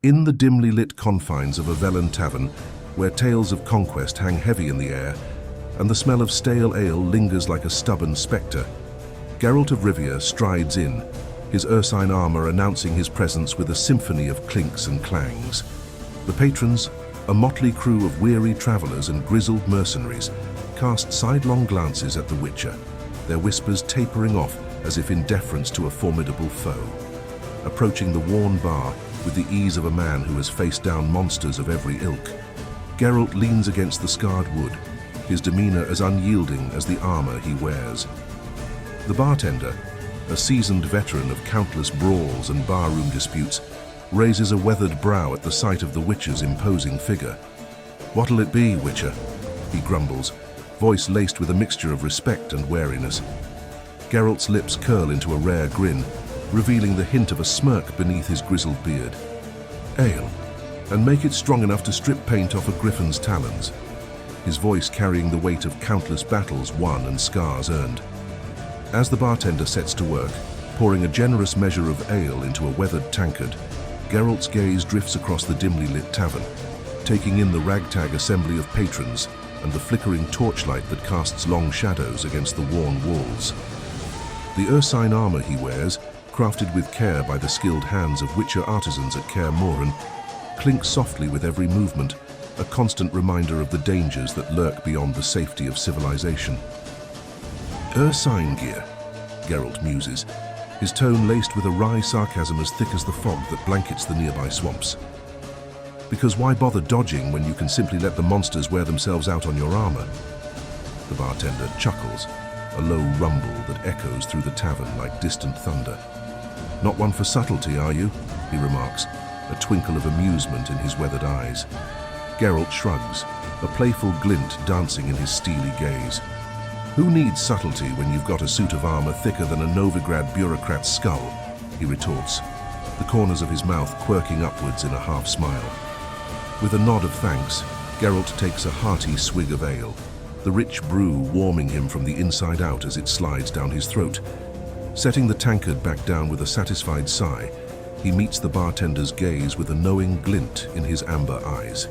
In the dimly lit confines of a Velen tavern, where tales of conquest hang heavy in the air, and the smell of stale ale lingers like a stubborn spectre, Geralt of Rivia strides in, his Ursine armor announcing his presence with a symphony of clinks and clangs. The patrons, a motley crew of weary travelers and grizzled mercenaries, cast sidelong glances at the Witcher, their whispers tapering off as if in deference to a formidable foe. Approaching the worn bar with the ease of a man who has faced down monsters of every ilk, Geralt leans against the scarred wood, his demeanor as unyielding as the armor he wears. The bartender, a seasoned veteran of countless brawls and barroom disputes, raises a weathered brow at the sight of the Witcher's imposing figure. "What'll it be, Witcher?" he grumbles, voice laced with a mixture of respect and wariness. Geralt's lips curl into a rare grin, revealing the hint of a smirk beneath his grizzled beard. "Ale, and make it strong enough to strip paint off a griffin's talons," his voice carrying the weight of countless battles won and scars earned. As the bartender sets to work, pouring a generous measure of ale into a weathered tankard, Geralt's gaze drifts across the dimly lit tavern, taking in the ragtag assembly of patrons and the flickering torchlight that casts long shadows against the worn walls. The Ursine armor he wears, crafted with care by the skilled hands of Witcher artisans at Kaer Morhen, clinks softly with every movement, a constant reminder of the dangers that lurk beyond the safety of civilization. "Ursine gear," Geralt muses, his tone laced with a wry sarcasm as thick as the fog that blankets the nearby swamps. "Because why bother dodging when you can simply let the monsters wear themselves out on your armor?" The bartender chuckles, a low rumble that echoes through the tavern like distant thunder. "Not one for subtlety, are you?" he remarks, a twinkle of amusement in his weathered eyes. Geralt shrugs, a playful glint dancing in his steely gaze. "Who needs subtlety when you've got a suit of armor thicker than a Novigrad bureaucrat's skull?" he retorts, the corners of his mouth quirking upwards in a half-smile. With a nod of thanks, Geralt takes a hearty swig of ale, the rich brew warming him from the inside out as it slides down his throat. Setting the tankard back down with a satisfied sigh, he meets the bartender's gaze with a knowing glint in his amber eyes.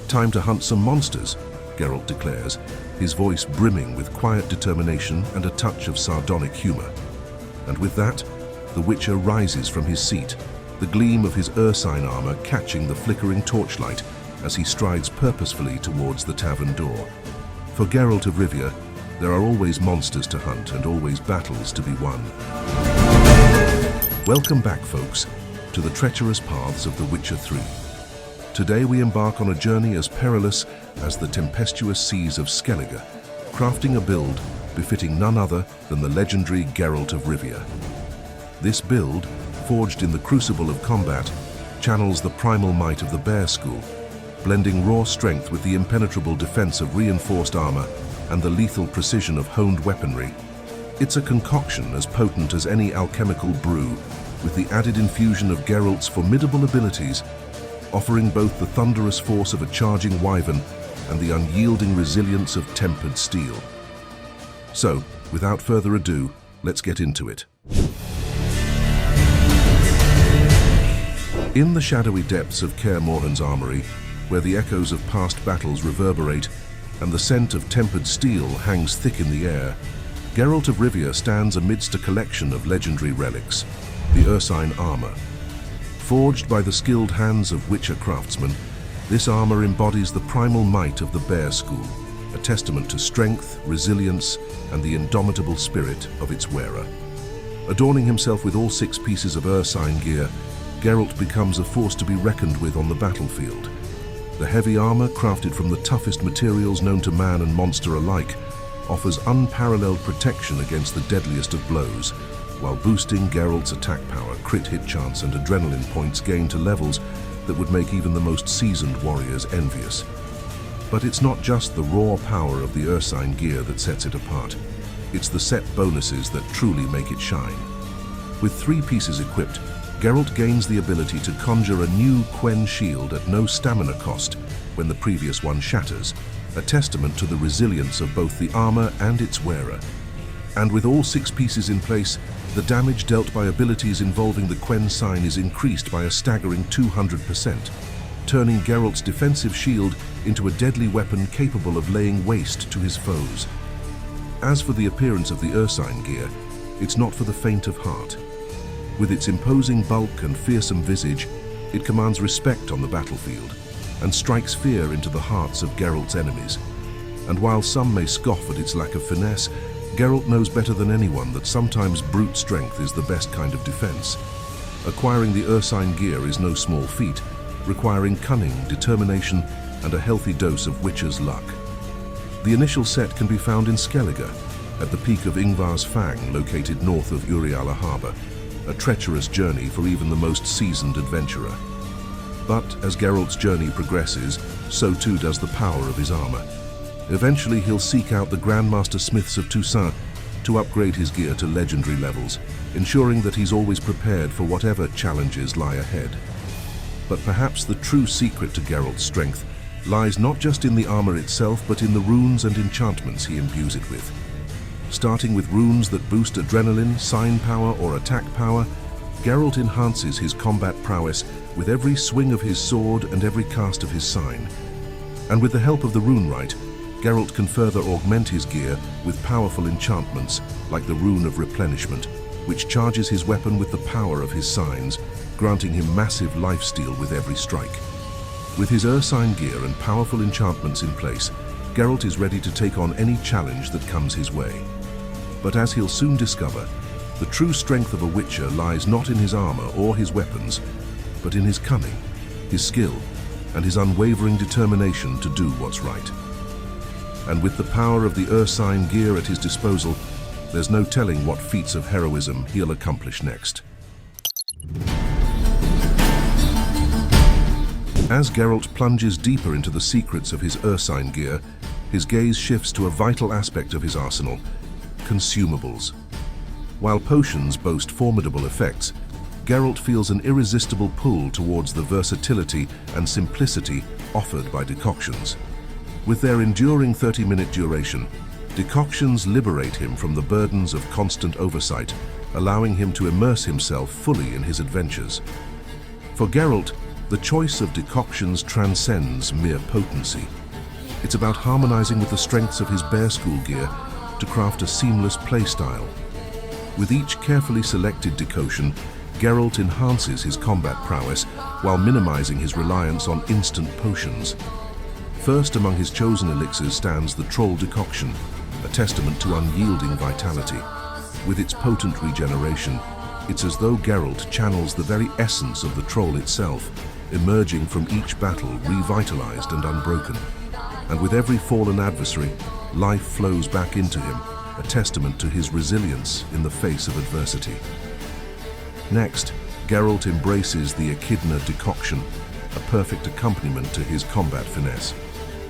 "Time to hunt some monsters," Geralt declares, his voice brimming with quiet determination and a touch of sardonic humor. And with that, the Witcher rises from his seat, the gleam of his Ursine armor catching the flickering torchlight as he strides purposefully towards the tavern door. For Geralt of Rivia, there are always monsters to hunt and always battles to be won. Welcome back, folks, to the treacherous paths of The Witcher 3. Today we embark on a journey as perilous as the tempestuous seas of Skellige, crafting a build befitting none other than the legendary Geralt of Rivia. This build, forged in the crucible of combat, channels the primal might of the Bear School, blending raw strength with the impenetrable defense of reinforced armor and the lethal precision of honed weaponry. It's a concoction as potent as any alchemical brew, with the added infusion of Geralt's formidable abilities, offering both the thunderous force of a charging wyvern and the unyielding resilience of tempered steel. So, without further ado, let's get into it. In the shadowy depths of Kaer Morhen's armory, where the echoes of past battles reverberate and the scent of tempered steel hangs thick in the air, Geralt of Rivia stands amidst a collection of legendary relics, the Ursine armor. Forged by the skilled hands of Witcher craftsmen, this armor embodies the primal might of the Bear School, a testament to strength, resilience, and the indomitable spirit of its wearer. Adorning himself with all 6 pieces of Ursine gear, Geralt becomes a force to be reckoned with on the battlefield. The heavy armor, crafted from the toughest materials known to man and monster alike, offers unparalleled protection against the deadliest of blows, while boosting Geralt's attack power, crit hit chance, and adrenaline points gained to levels that would make even the most seasoned warriors envious. But it's not just the raw power of the Ursine gear that sets it apart. It's the set bonuses that truly make it shine. With 3 pieces equipped, Geralt gains the ability to conjure a new Quen shield at no stamina cost when the previous one shatters, a testament to the resilience of both the armor and its wearer. And with all 6 pieces in place, the damage dealt by abilities involving the Quen sign is increased by a staggering 200%, turning Geralt's defensive shield into a deadly weapon capable of laying waste to his foes. As for the appearance of the Ursine gear, it's not for the faint of heart. With its imposing bulk and fearsome visage, it commands respect on the battlefield and strikes fear into the hearts of Geralt's enemies. And while some may scoff at its lack of finesse, Geralt knows better than anyone that sometimes brute strength is the best kind of defense. Acquiring the Ursine gear is no small feat, requiring cunning, determination, and a healthy dose of witcher's luck. The initial set can be found in Skellige, at the peak of Ingvar's Fang, located north of Uriala Harbour, a treacherous journey for even the most seasoned adventurer. But as Geralt's journey progresses, so too does the power of his armor. Eventually he'll seek out the Grandmaster Smiths of Toussaint to upgrade his gear to legendary levels, ensuring that he's always prepared for whatever challenges lie ahead. But perhaps the true secret to Geralt's strength lies not just in the armor itself, but in the runes and enchantments he imbues it with. Starting with runes that boost adrenaline, sign power, or attack power, Geralt enhances his combat prowess with every swing of his sword and every cast of his sign. And with the help of the rune rite, Geralt can further augment his gear with powerful enchantments like the Rune of Replenishment, which charges his weapon with the power of his signs, granting him massive lifesteal with every strike. With his Ursine gear and powerful enchantments in place, Geralt is ready to take on any challenge that comes his way. But as he'll soon discover, the true strength of a Witcher lies not in his armor or his weapons, but in his cunning, his skill, and his unwavering determination to do what's right. And with the power of the Ursine gear at his disposal, there's no telling what feats of heroism he'll accomplish next. As Geralt plunges deeper into the secrets of his Ursine gear, his gaze shifts to a vital aspect of his arsenal: consumables. While potions boast formidable effects, Geralt feels an irresistible pull towards the versatility and simplicity offered by decoctions. With their enduring 30-minute duration, decoctions liberate him from the burdens of constant oversight, allowing him to immerse himself fully in his adventures. For Geralt, the choice of decoctions transcends mere potency. It's about harmonizing with the strengths of his bare school gear to craft a seamless playstyle. With each carefully selected decoction, Geralt enhances his combat prowess while minimizing his reliance on instant potions. First among his chosen elixirs stands the Troll decoction, a testament to unyielding vitality. With its potent regeneration, it's as though Geralt channels the very essence of the Troll itself, emerging from each battle revitalized and unbroken. And with every fallen adversary, life flows back into him, a testament to his resilience in the face of adversity. Next, Geralt embraces the Echidna decoction, a perfect accompaniment to his combat finesse.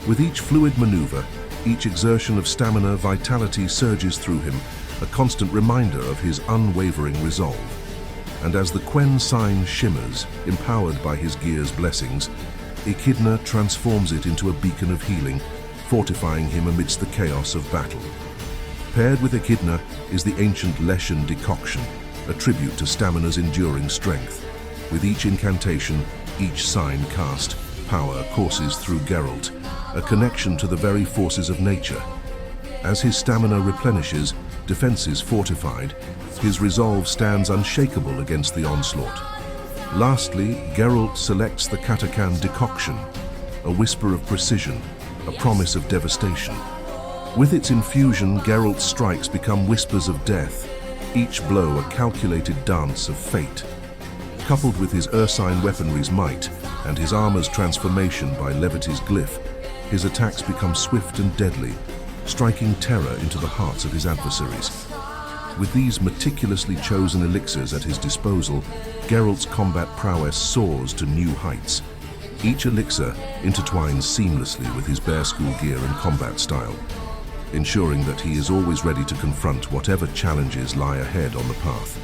With each fluid maneuver, each exertion of stamina, vitality surges through him, a constant reminder of his unwavering resolve. And as the Quen sign shimmers, empowered by his gear's blessings, Echidna transforms it into a beacon of healing, fortifying him amidst the chaos of battle. Paired with Echidna is the ancient Leshen decoction, a tribute to stamina's enduring strength. With each incantation, each sign cast, power courses through Geralt, a connection to the very forces of nature. As his stamina replenishes, defenses fortified, his resolve stands unshakable against the onslaught. Lastly, Geralt selects the Katakan decoction, a whisper of precision, a promise of devastation. With its infusion, Geralt's strikes become whispers of death, each blow a calculated dance of fate. Coupled with his Ursine weaponry's might and his armor's transformation by Levity's glyph, his attacks become swift and deadly, striking terror into the hearts of his adversaries. With these meticulously chosen elixirs at his disposal, Geralt's combat prowess soars to new heights. Each elixir intertwines seamlessly with his bare school gear and combat style, ensuring that he is always ready to confront whatever challenges lie ahead on the path.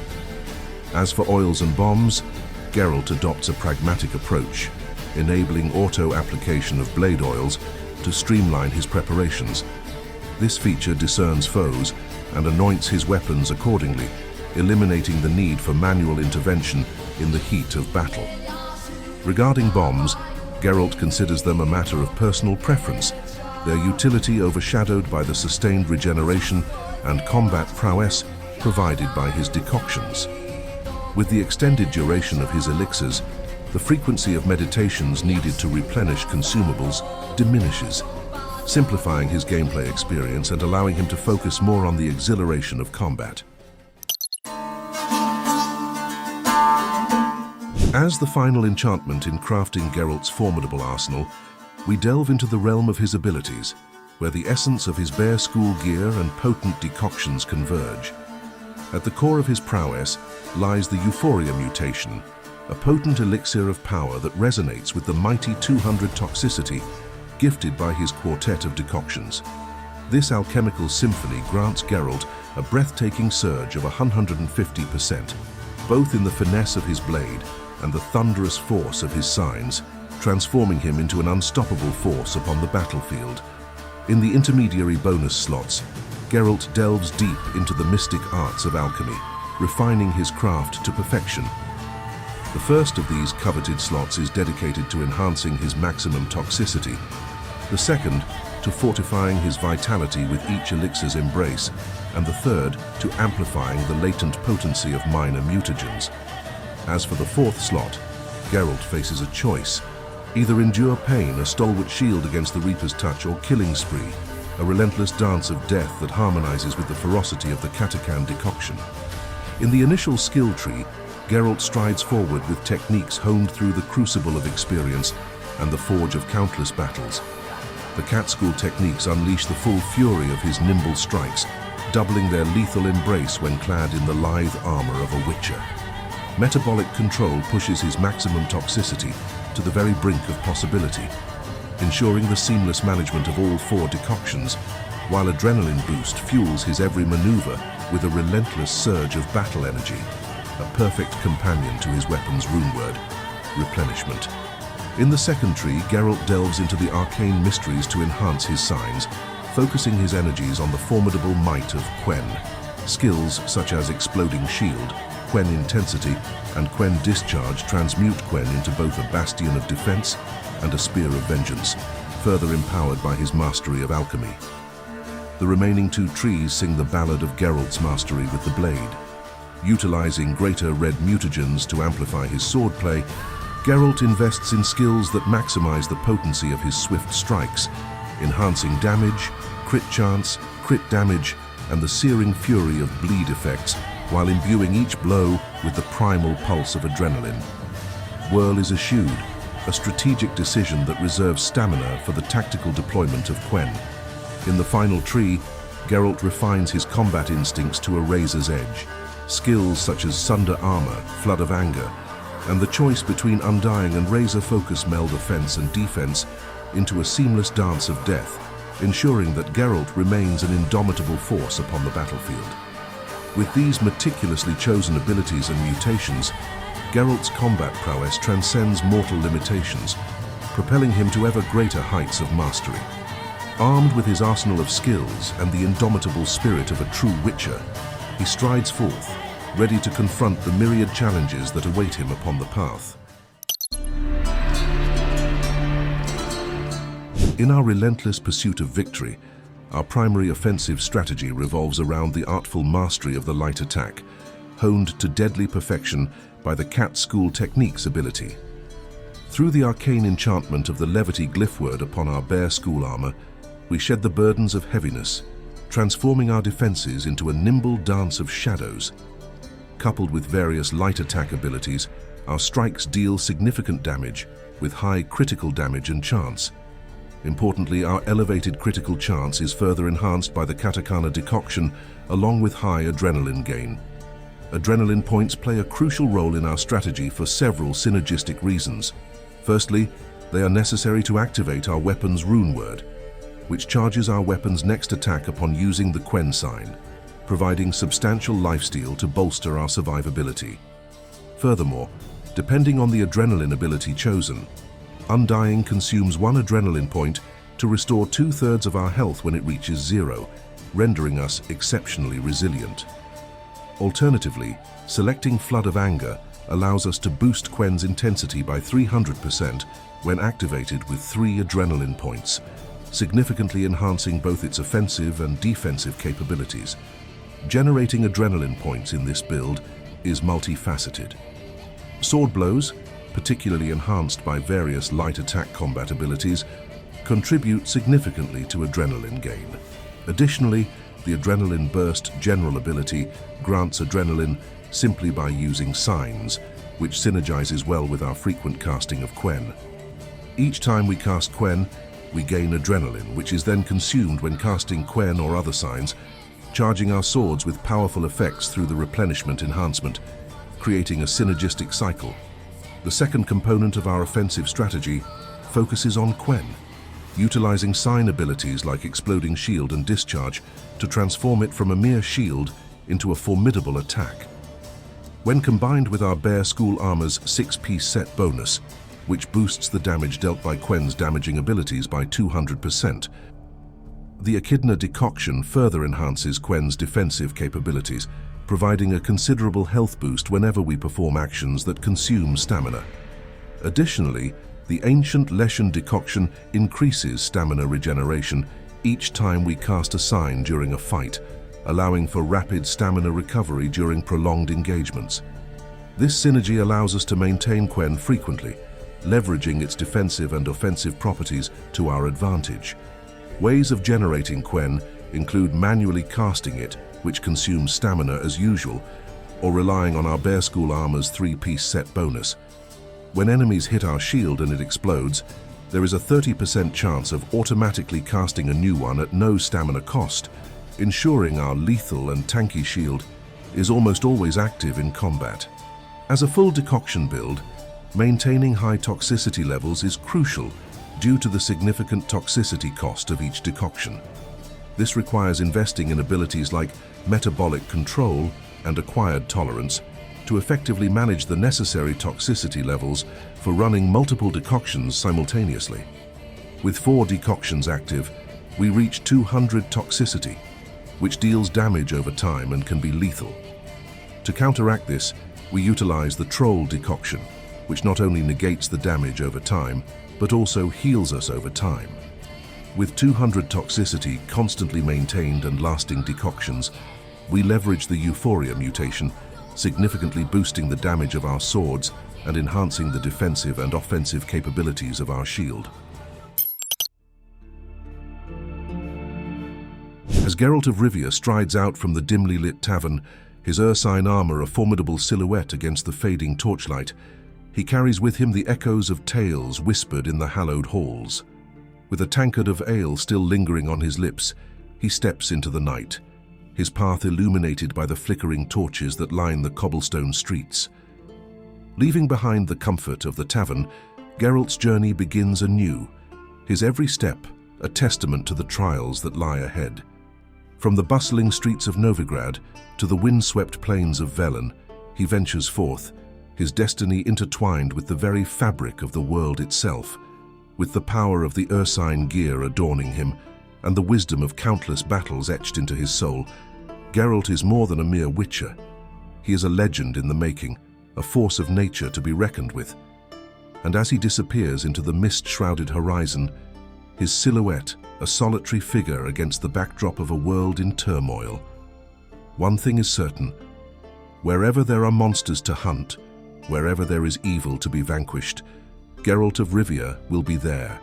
As for oils and bombs, Geralt adopts a pragmatic approach, enabling auto-application of blade oils to streamline his preparations. This feature discerns foes and anoints his weapons accordingly, eliminating the need for manual intervention in the heat of battle. Regarding bombs, Geralt considers them a matter of personal preference, their utility overshadowed by the sustained regeneration and combat prowess provided by his decoctions. With the extended duration of his elixirs, the frequency of meditations needed to replenish consumables diminishes, simplifying his gameplay experience and allowing him to focus more on the exhilaration of combat. As the final enchantment in crafting Geralt's formidable arsenal, we delve into the realm of his abilities, where the essence of his bare school gear and potent decoctions converge. At the core of his prowess lies the Euphoria mutation, a potent elixir of power that resonates with the mighty 200 toxicity gifted by his quartet of decoctions. This alchemical symphony grants Geralt a breathtaking surge of 150%, both in the finesse of his blade and the thunderous force of his signs, transforming him into an unstoppable force upon the battlefield. In the intermediary bonus slots, Geralt delves deep into the mystic arts of alchemy, refining his craft to perfection. The first of these coveted slots is dedicated to enhancing his maximum toxicity, the second to fortifying his vitality with each elixir's embrace, and the third to amplifying the latent potency of minor mutagens. As for the fourth slot, Geralt faces a choice: either endure pain, a stalwart shield against the Reaper's touch, or killing spree, a relentless dance of death that harmonizes with the ferocity of the Katakan decoction. In the initial skill tree, Geralt strides forward with techniques honed through the crucible of experience and the forge of countless battles. The cat school techniques unleash the full fury of his nimble strikes, doubling their lethal embrace when clad in the lithe armor of a witcher. Metabolic control pushes his maximum toxicity to the very brink of possibility, ensuring the seamless management of all four decoctions, while adrenaline boost fuels his every maneuver with a relentless surge of battle energy, a perfect companion to his weapon's rune word, replenishment. In the second tree, Geralt delves into the arcane mysteries to enhance his signs, focusing his energies on the formidable might of Quen. Skills such as Exploding Shield, Quen Intensity, and Quen Discharge transmute Quen into both a bastion of defense and a spear of vengeance, further empowered by his mastery of alchemy. The remaining two trees sing the ballad of Geralt's mastery with the blade. Utilizing greater red mutagens to amplify his swordplay, Geralt invests in skills that maximize the potency of his swift strikes, enhancing damage, crit chance, crit damage, and the searing fury of bleed effects, while imbuing each blow with the primal pulse of adrenaline. Whirl is eschewed, a strategic decision that reserves stamina for the tactical deployment of Quen. In the final tree, Geralt refines his combat instincts to a razor's edge. Skills such as Sunder Armor, Flood of Anger, and the choice between Undying and Razor Focus meld offense and defense into a seamless dance of death, ensuring that Geralt remains an indomitable force upon the battlefield. With these meticulously chosen abilities and mutations, Geralt's combat prowess transcends mortal limitations, propelling him to ever greater heights of mastery. Armed with his arsenal of skills and the indomitable spirit of a true witcher, he strides forth, ready to confront the myriad challenges that await him upon the path. In our relentless pursuit of victory, our primary offensive strategy revolves around the artful mastery of the light attack, honed to deadly perfection by the Cat School Techniques ability. Through the arcane enchantment of the Levity glyph word upon our bare school armor, we shed the burdens of heaviness, transforming our defenses into a nimble dance of shadows. Coupled with various light attack abilities, our strikes deal significant damage with high critical damage and chance. Importantly, our elevated critical chance is further enhanced by the Katakana decoction, along with high adrenaline gain. Adrenaline points play a crucial role in our strategy for several synergistic reasons. Firstly, they are necessary to activate our weapon's rune word, which charges our weapon's next attack upon using the Quen sign, providing substantial lifesteal to bolster our survivability. Furthermore, depending on the adrenaline ability chosen, Undying consumes 1 adrenaline point to restore 2/3 of our health when it reaches 0, rendering us exceptionally resilient. Alternatively, selecting Flood of Anger allows us to boost Quen's intensity by 300% when activated with 3 adrenaline points, significantly enhancing both its offensive and defensive capabilities. Generating adrenaline points in this build is multifaceted. Sword blows, particularly enhanced by various light attack combat abilities, contribute significantly to adrenaline gain. Additionally, the Adrenaline Burst general ability grants adrenaline simply by using signs, which synergizes well with our frequent casting of Quen. Each time we cast Quen, we gain adrenaline, which is then consumed when casting Quen or other signs, charging our swords with powerful effects through the replenishment enhancement, creating a synergistic cycle. The second component of our offensive strategy focuses on Quen, utilizing sign abilities like Exploding Shield and Discharge to transform it from a mere shield into a formidable attack. When combined with our Bear School Armor's 6-piece set bonus, which boosts the damage dealt by Quen's damaging abilities by 200%, the Echidna Decoction further enhances Quen's defensive capabilities, providing a considerable health boost whenever we perform actions that consume stamina. Additionally, the Ancient Leshen Decoction increases stamina regeneration each time we cast a sign during a fight, allowing for rapid stamina recovery during prolonged engagements. This synergy allows us to maintain Quen frequently, leveraging its defensive and offensive properties to our advantage. Ways of generating Quen include manually casting it, which consumes stamina as usual, or relying on our Bear School Armor's 3-piece set bonus. When enemies hit our shield and it explodes, there is a 30% chance of automatically casting a new one at no stamina cost, ensuring our lethal and tanky shield is almost always active in combat. As a full decoction build, maintaining high toxicity levels is crucial due to the significant toxicity cost of each decoction. This requires investing in abilities like metabolic control and acquired tolerance to effectively manage the necessary toxicity levels for running multiple decoctions simultaneously. With 4 decoctions active, we reach 200 toxicity, which deals damage over time and can be lethal. To counteract this, we utilize the Troll Decoction, which not only negates the damage over time, but also heals us over time. With 200 toxicity constantly maintained and lasting decoctions, we leverage the Euphoria mutation, significantly boosting the damage of our swords and enhancing the defensive and offensive capabilities of our shield. As Geralt of Rivia strides out from the dimly lit tavern, his Ursine armor a formidable silhouette against the fading torchlight, he carries with him the echoes of tales whispered in the hallowed halls. With a tankard of ale still lingering on his lips, he steps into the night, his path illuminated by the flickering torches that line the cobblestone streets. Leaving behind the comfort of the tavern, Geralt's journey begins anew, his every step a testament to the trials that lie ahead. From the bustling streets of Novigrad to the windswept plains of Velen, he ventures forth, his destiny intertwined with the very fabric of the world itself. With the power of the Ursine gear adorning him and the wisdom of countless battles etched into his soul, Geralt is more than a mere witcher. He is a legend in the making, a force of nature to be reckoned with. And as he disappears into the mist-shrouded horizon, his silhouette a solitary figure against the backdrop of a world in turmoil. One thing is certain: wherever there are monsters to hunt, wherever there is evil to be vanquished, Geralt of Rivia will be there,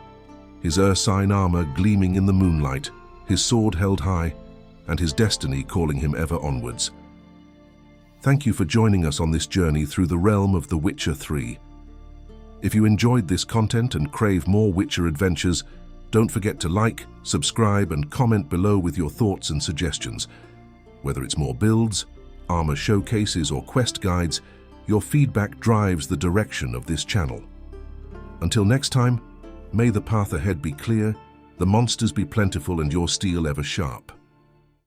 his Ursine armor gleaming in the moonlight, his sword held high, and his destiny calling him ever onwards. Thank you for joining us on this journey through the realm of The Witcher 3. If you enjoyed this content and crave more Witcher adventures, don't forget to like, subscribe, and comment below with your thoughts and suggestions. Whether it's more builds, armor showcases, or quest guides, your feedback drives the direction of this channel. Until next time, may the path ahead be clear, the monsters be plentiful, and your steel ever sharp.